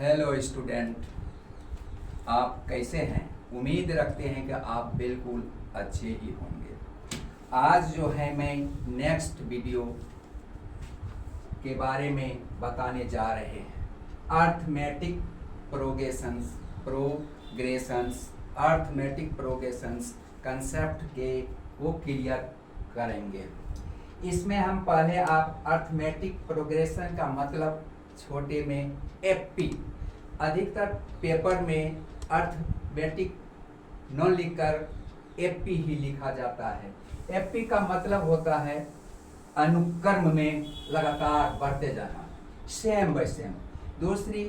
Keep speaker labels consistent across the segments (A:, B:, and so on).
A: Hello student, आप कैसे हैं? उम्मीद रखते हैं कि आप बिल्कुल अच्छे ही होंगे। आज जो है मैं नेक्स्ट वीडियो के बारे में बताने जा रहे हैं। अर्थमेटिक प्रोग्रेशंस कंसेप्ट के वो क्लियर करेंगे। इसमें हम पहले आप अर्थमेटिक प्रोग्रेशन का मतलब छोटे में एफपी, अधिकतर पेपर में अर्थमेटिक न लिखकर एफपी ही लिखा जाता है। एफपी का मतलब होता है अनुक्रम में लगातार बढ़ते जाना, सेम बाय सेम। दूसरी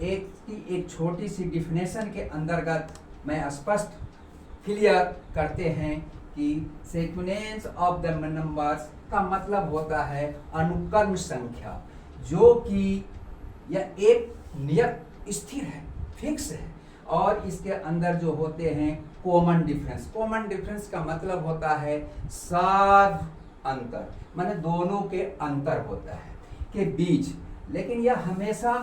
A: एक छोटी सी डिफिनेशन के अंतर्गत मैं स्पष्ट क्लियर करते हैं कि सीक्वेंस ऑफ द नंबर्स का मतलब होता है अनुक्रम संख्या, जो कि यह एक नियत स्थिर है, फिक्स है, और इसके अंदर जो होते हैं कॉमन डिफरेंस का मतलब होता है साध अंतर, माने दोनों के अंतर होता है के बीच। लेकिन यह हमेशा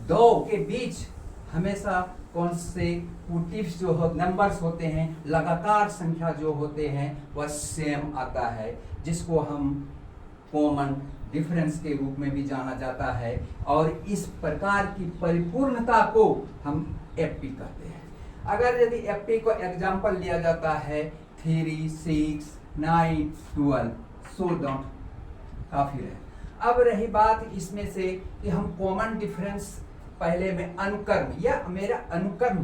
A: दो के बीच हमेशा कौन से जो नंबर्स होते हैं, लगातार संख्या जो होते हैं वह सेम आता है, जिसको हम कॉमन डिफरेंस के रूप में भी जाना जाता है। और इस प्रकार की परिपूर्णता को हम एफपी कहते हैं। अगर यदि एफपी को एग्जाम्पल लिया जाता है 3, 6, 9, 12, सो डॉट काफी है। अब रही बात इसमें से कि हम कॉमन डिफरेंस पहले में अनुक्रम या मेरा अनुक्रम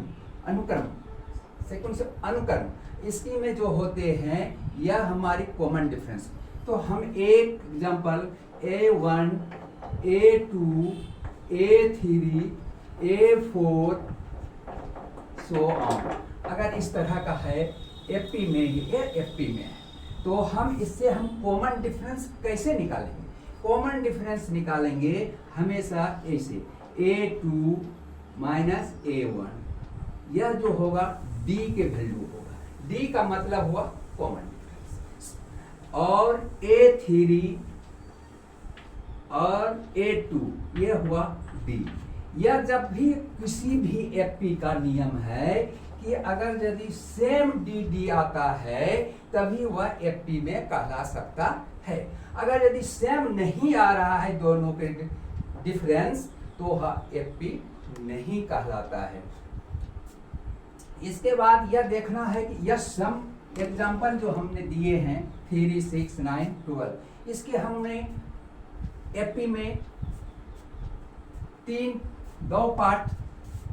A: सेकंड से अनुक्रम, इसकी में जो होते हैं यह हमारी कॉमन डिफरेंस। तो हम एक example A1, A2, A3, A4 so on, अगर इस तरह का है एफपी में ही, एफपी में है, तो हम इससे हम कॉमन डिफरेंस कैसे निकालेंगे? कॉमन डिफरेंस निकालेंगे हमेशा ऐसे A2 माइनस A1, यह जो होगा D के वैल्यू होगा। D का मतलब हुआ कॉमन डिफरेंस, और A3 और A2 यह हुआ D। यह जब भी किसी भी एफपी का नियम है कि अगर यदि सेम डी आता है तभी वह एफपी में कहला सकता है। अगर यदि सेम नहीं आ रहा है दोनों के डिफरेंस तो वह एफपी नहीं कहलाता है। इसके बाद यह देखना है कि यह सम एग्जाम्पल जो हमने दिए हैं 3, 6, 9, 12, इसके हमने एफपी में दो पार्ट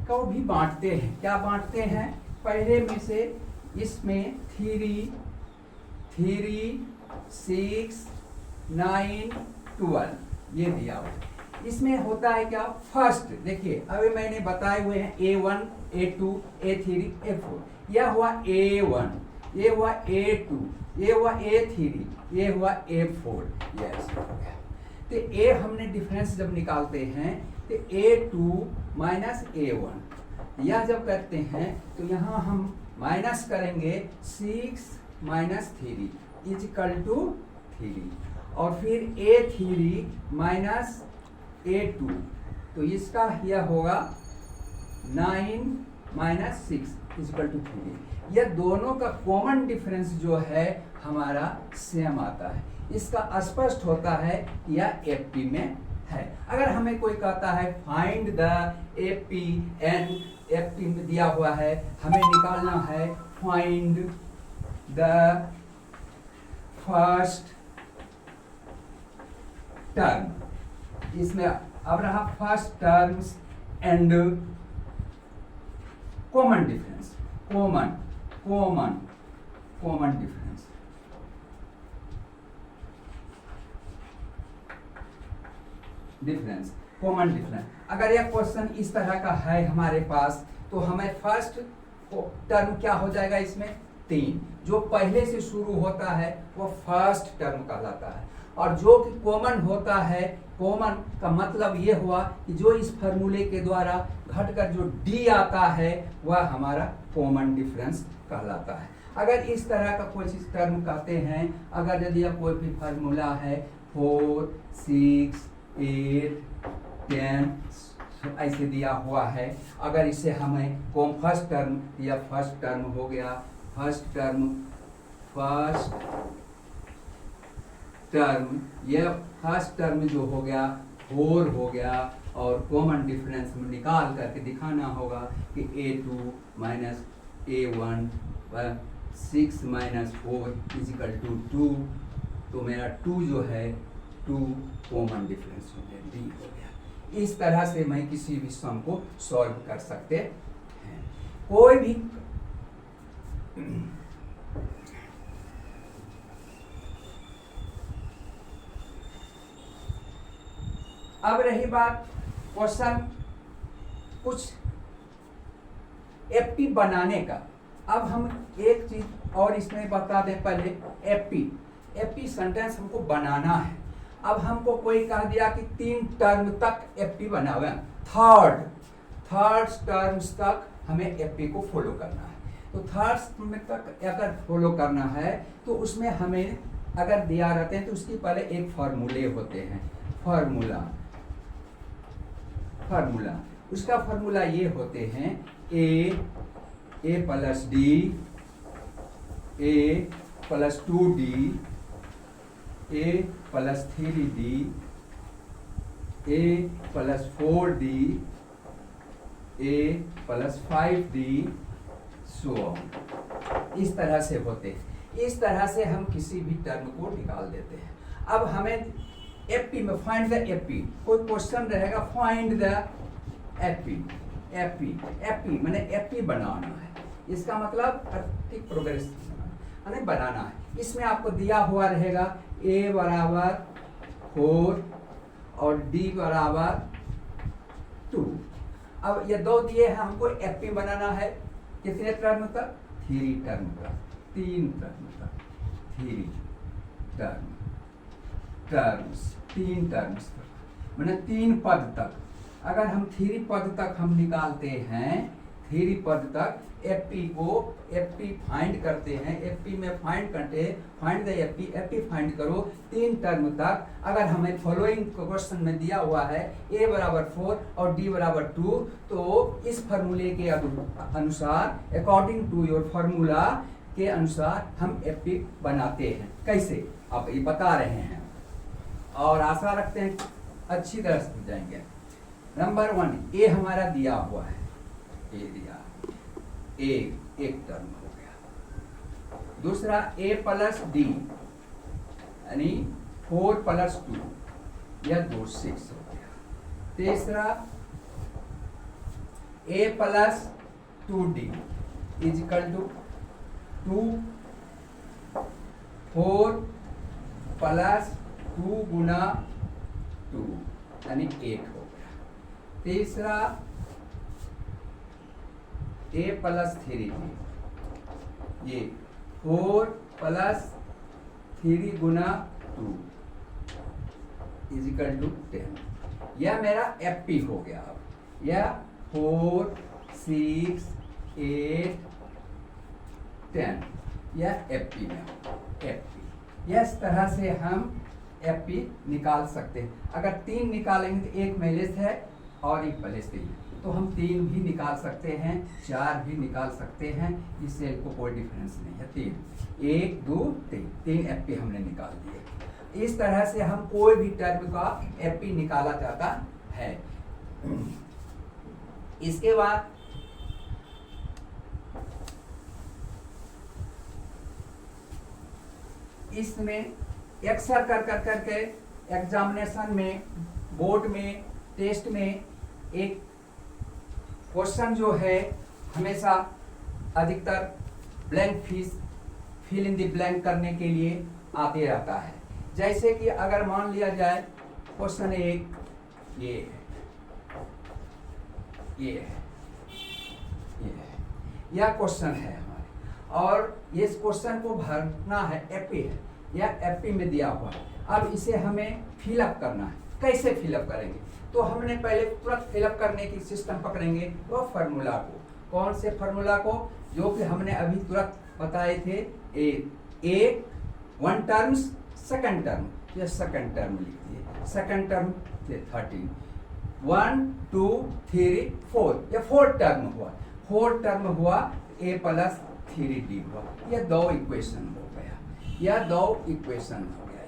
A: को भी बांटते हैं। क्या बांटते हैं? पहले में से इसमें 3, 6, 9, 12 ये दिया हुआ है। इसमें होता है क्या? फर्स्ट देखिए, अभी मैंने बताए हुए हैं A1, A2, A3, A4, यह हुआ A1, ये हुआ A2, ये हुआ A3, ये हुआ A4। यस, तो ए हमने डिफरेंस जब निकालते हैं तो A2 माइनस A1, यह जब करते हैं तो यहाँ हम माइनस करेंगे 6 माइनस 3 इजिकल टू 3, और फिर A3 माइनस A2, तो इसका यह होगा 9 माइनस 6 इजिकल टू 3। यह दोनों का कॉमन डिफरेंस जो है हमारा सेम आता है। इसका स्पष्ट होता है यह एफपी में है। अगर हमें कोई कहता है find the FP and FP में दिया हुआ है, हमें निकालना है फाइंड द फर्स्ट टर्म। इसमें अब रहा first terms and common difference, common difference. Common difference. अगर यह क्वेश्चन इस तरह का है हमारे पास तो हमें फर्स्ट टर्म क्या हो जाएगा? इसमें 3 जो पहले से शुरू होता है वो फर्स्ट टर्म कहलाता है, और जो कि कॉमन होता है, कॉमन का मतलब ये हुआ कि जो इस फार्मूले के द्वारा घटकर जो डी आता है वह हमारा कॉमन डिफरेंस कहलाता है। अगर इस तरह का कोई चीज टर्म कहते हैं, अगर यदि कोई भी फार्मूला है 4, 6, 8, 10 ऐसे दिया हुआ है। अगर इसे हमें कौन फर्स्ट टर्म या फर्स्ट टर्म हो गया, फर्स्ट टर्म यह फर्स्ट टर्म जो हो गया 4 हो गया, और कॉमन डिफरेंस में निकाल करके दिखाना होगा कि a2 minus a1 6 minus 4 is equal to 2। तो मेरा 2 जो है 2 कॉमन डिफरेंस हो गया, d हो गया। इस तरह से मैं किसी भी सम को सॉल्व कर सकते हैं। कोई भी अब रही बात क्वेश्चन कुछ एफपी बनाने का। अब हम एक चीज और इसमें बता दें पहले, एफपी सेंटेंस हमको बनाना है। अब हमको कोई कह दिया कि 3 टर्म तक एफपी बनावे, थर्ड टर्म्स तक हमें एफपी को फॉलो करना है। तो थर्ड टर्म तक अगर फॉलो करना है तो उसमें हमें अगर दिया रहते हैं तो उसकी पहले एक फार्मूले होते हैं। फार्मूला उसका फार्मूला ये होते हैं A plus D, A plus 2d, A plus 3d, A plus 4d, A plus 5d, so on. इस तरह से होते हैं। इस तरह से हम किसी भी टर्म को निकाल देते हैं। अब हमें एफपी में फाइंड द एफपी, कोई क्वेश्चन रहेगा फाइंड द एफपी मैंने एफपी बनाना है। इसका मतलब आर्थिक प्रोग्रेस बनाना है। इसमें आपको दिया हुआ रहेगा a बराबर 4 और d बराबर 2। अब ये 2 दिए हैं, हमको एफपी बनाना है कितने टर्म तक, 3 टर्म तक, 3 टर्म तक, 3 टर्म्स तक, मैंने 3 पद तक। अगर हम 3 पद तक हम निकालते हैं, 3 पद तक एफपी फाइंड करते हैं। एफपी में फाइंड द एफपी फाइंड करो 3 टर्म तक। अगर हमें फॉलोइंग क्वेश्चन में दिया हुआ है a बराबर 4 और d बराबर 2, तो इस फार्मूले के अनुसार, अकॉर्डिंग टू योर फार्मूला के अनुसार हम एफपी बनाते हैं। कैसे आप ये बता रहे हैं और आशा रखते हैं अच्छी तरह से समझाएंगे। नंबर 1 ए हमारा दिया हुआ है, एक टर्म हो गया। दूसरा a प्लस डी यानी 4 प्लस 2 या 2 6 हो गया। तीसरा a plus 2d equal to 2 4 plus 2 गुना 2 यानी 1 हो गया। तीसरा a प्लस 3d, ये 4 प्लस 3 गुना 2 इजिकल टू 10। यह मेरा एफपी हो गया। अब यह 4 6 8 10 यह एफपी में एफपी। इस तरह से हम एफपी निकाल सकते हैं। अगर 3 निकालेंगे तो एक मेलेस है और एक प्लस 3, तो हम 3 भी निकाल सकते हैं, 4 भी निकाल सकते हैं। इससे को कोई डिफरेंस नहीं है। 3 1 2 3 एफपी हमने निकाल दिए। इस तरह से हम कोई भी टर्म का एफपी निकाला जाता है। इसके बाद इसमें अक्सर करके एग्जामिनेशन में, बोर्ड में, टेस्ट में एक क्वेश्चन जो है हमेशा अधिकतर blank fill in the blank करने के लिए आते रहता है। जैसे कि अगर मान लिया जाए क्वेश्चन 1 ये है, यह क्वेश्चन है हमारे, और इस क्वेश्चन को भरना है, एफपी है, यह एफपी में दिया हुआ है। अब इसे हमें फिलअप करना है। कैसे फिलअप करेंगे? तो हमने पहले तुरंत फिलअप करने की सिस्टम पकड़ेंगे वो फार्मूला को। कौन से फार्मूला को? जो कि हमने अभी तुरंत बताए थे। ए 1 टर्म्स, सेकंड टर्म, ये सेकंड टर्म लिख दिए। सेकंड टर्म 13, 1 2 3 4, ये 4 टर्म हुआ, 4 टर्म हुआ, a प्लस 3d हुआ। यह दो इक्वेशन हो गया, यह दो इक्वेशन हो गया।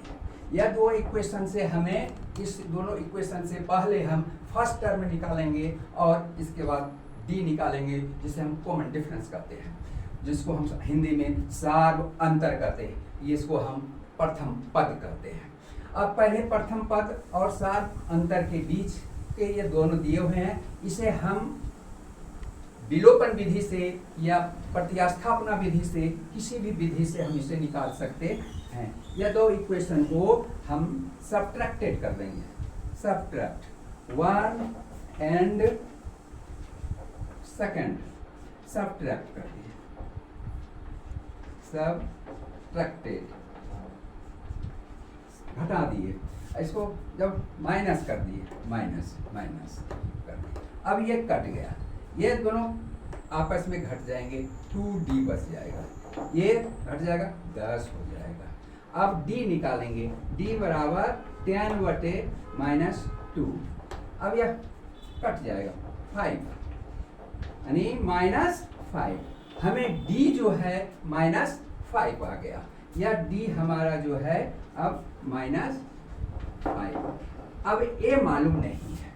A: यह दो इक्वेशन से हमें, इस दोनों इक्वेशन से पहले हम फर्स्ट टर्म निकालेंगे और इसके बाद d निकालेंगे, जिसे हम कॉमन डिफरेंस कहते हैं, जिसको हम हिंदी में सार अंतर कहते हैं, इसको हम प्रथम पद कहते हैं। अब पहले प्रथम पद और सार अंतर के बीच के ये दोनों दिए हुए हैं, इसे हम विलोपन विधि से या प्रतिस्थापना विधि से, किसी भी विधि से हम इसे निकाल सकते हैं। यह दो इक्वेशन को हम सब्ट्रैक्टेड कर देंगे, सब्ट्रैक्ट 1 एंड सेकंड, सब्ट्रैक्ट कर दिए, सब्ट्रैक्टेड, घटा दिए, इसको जब माइनस कर दिए, माइनस माइनस कर दिए, अब ये कट गया, ये दोनों आपस में घट जाएंगे, 2d बच जाएगा, ये घट जाएगा 10 हो जाएगा। अब d निकालेंगे, d बराबर 10 बटे माइनस 2, अब यह कट जाएगा 5, यानी माइनस 5, हमें d जो है माइनस 5 आ गया, यह d हमारा जो है अब माइनस 5। अब a मालूम नहीं है,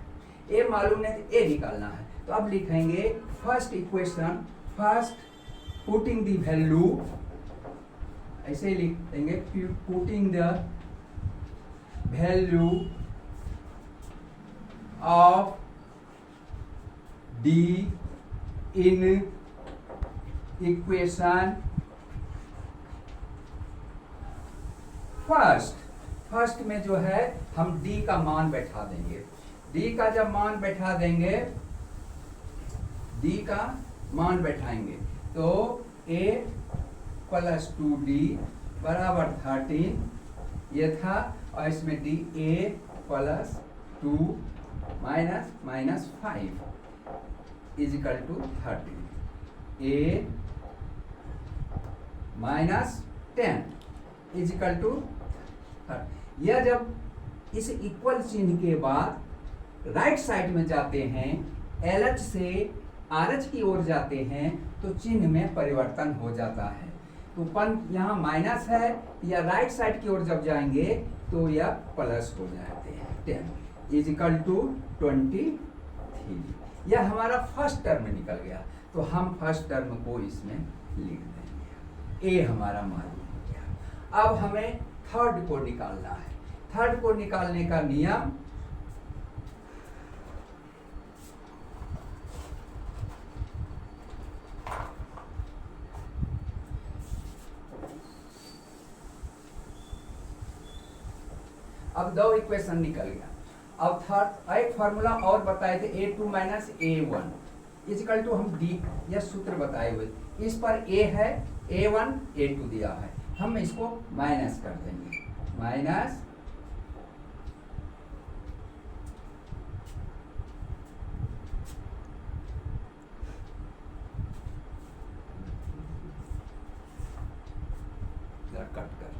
A: a मालूम नहीं तो a निकालना है, तो अब लिखेंगे first equation, first putting the value, ऐसे ही लिख देंगे, putting the value of d in equation first में जो है हम d का मान बैठा देंगे, d का जब मान बैठा देंगे, d का मान बैठाएंगे तो a प्लस 2d बराबर 13 ये था, और इसमें d a plus 2 minus minus 5 is equal to 13, a minus 10 is equal to, यह जब इस इक्वल चिन्ह के बाद राइट साइड में जाते हैं, LH से RH की ओर जाते हैं, तो चिन्ह में परिवर्तन हो जाता है, तो यहाँ माइनस है, या राइट साइड की ओर जब जाएंगे तो यह प्लस हो जाते हैं, 10 इज इक्वल टू 23, यह हमारा फर्स्ट टर्म निकल गया, तो हम फर्स्ट टर्म को इसमें लिख देंगे, ए हमारा मालूम हो गया। अब हमें थर्ड को निकालना है, थर्ड को निकालने का नियम, अब दो इक्वेशन निकल गया। अब थर्ड एक फार्मूला और बताए थे, a2 minus a1 equal to हम d, यह सूत्र बताए हुए, इस पर a है, a1 a2 दिया है, हम इसको माइनस कर देंगे, माइनस कट कर।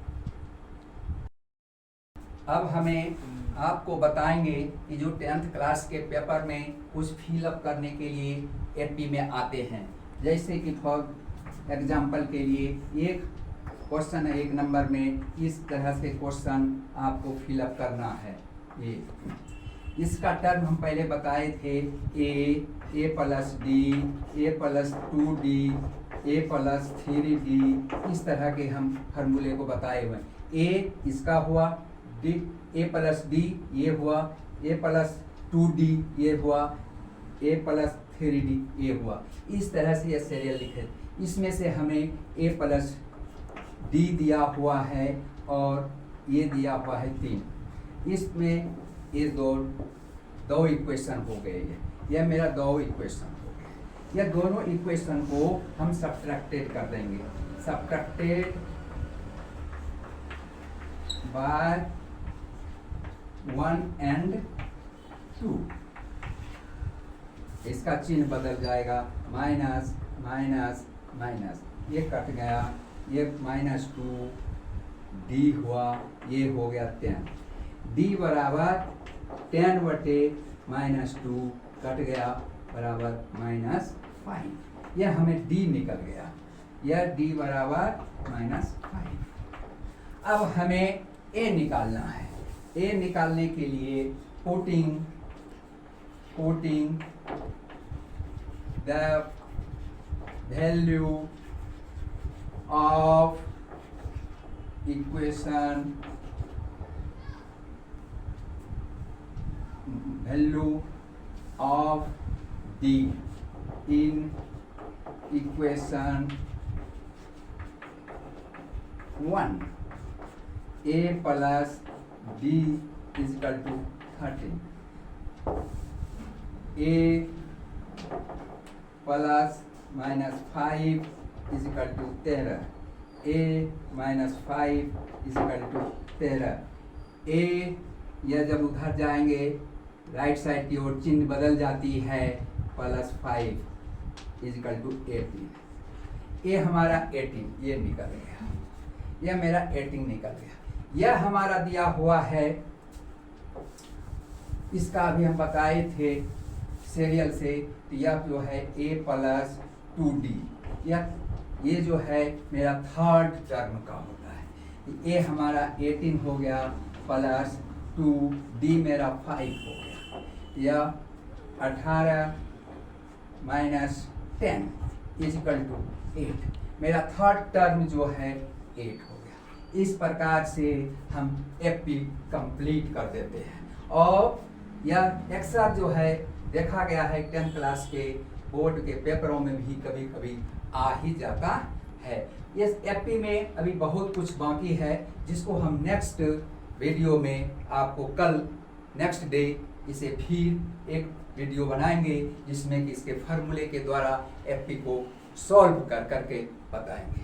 A: अब हमें आपको बताएंगे कि जो 10th क्लास के पेपर में कुछ फिलअप करने के लिए एपी में आते हैं, जैसे कि फॉर एग्जाम्पल के लिए एक क्वेश्चन है, 1 नंबर में इस तरह से क्वेश्चन आपको फिलअप करना है। ये इसका टर्म हम पहले बताए थे, a plus D, a plus 2d, a plus 3d, इस तरह के हम फार्मूले को बताए हुए हैं। a इसका हुआ, d a प्लस डी ये हुआ, a प्लस 2d ये हुआ, a प्लस 3d ये हुआ, इस तरह से ये सीरियल लिखे। इसमें से हमें a प्लस डी दिया हुआ है और ये दिया हुआ है 3, इसमें ये दो इक्वेशन हो गए, यह मेरा दो इक्वेशन हो गए। यह दोनों इक्वेशन को हम सब्ट्रैक्टेड कर देंगे, सब्ट्रैक्टेड बाय 1 and 2, इसका चिन्ह बदल जाएगा, माइनस माइनस माइनस, ये कट गया, ये -2 d हुआ, ये हो गया 10, d बराबर 10 बटे -2 कट गया बराबर -5। यह हमें d निकल गया, यह d बराबर -5। अब हमें a निकालना है। a निकालने के लिए putting the value of equation d in equation 1, a plus d is equal to 13, a plus -5 is equal to 13, a minus 5 is equal to 13। a यह जब उधर जाएंगे राइट साइड की ओर चिन्ह बदल जाती है, +5 इज इक्वल टू 18। ये हमारा 18 ये निकल गया, यह मेरा 18 निकल गया। यह हमारा दिया हुआ है, इसका अभी हम बताए थे सीरियल से, तो यह जो है a + 2d, ये जो है मेरा थर्ड टर्म का होता है। ये हमारा 18 हो गया प्लस 2d मेरा 5 हो गया, यह 18 माइनस 10 इज इक्वल टू 8। मेरा थर्ड टर्म जो है 8 हो गया। इस प्रकार से हम एपी कंप्लीट कर देते हैं। और यह एक्स्ट्रा जो है देखा गया है 10th क्लास के बोर्ड के पेपरों में भी कभी कभी आ ही जाता है। इस एपी में अभी बहुत कुछ बाकी है, जिसको हम नेक्स्ट वीडियो में आपको कल नेक्स्ट डे इसे फिर एक वीडियो बनाएंगे, जिसमें कि इसके फार्मूले के द्वारा एपी को सॉल्व कर करके बताएंगे।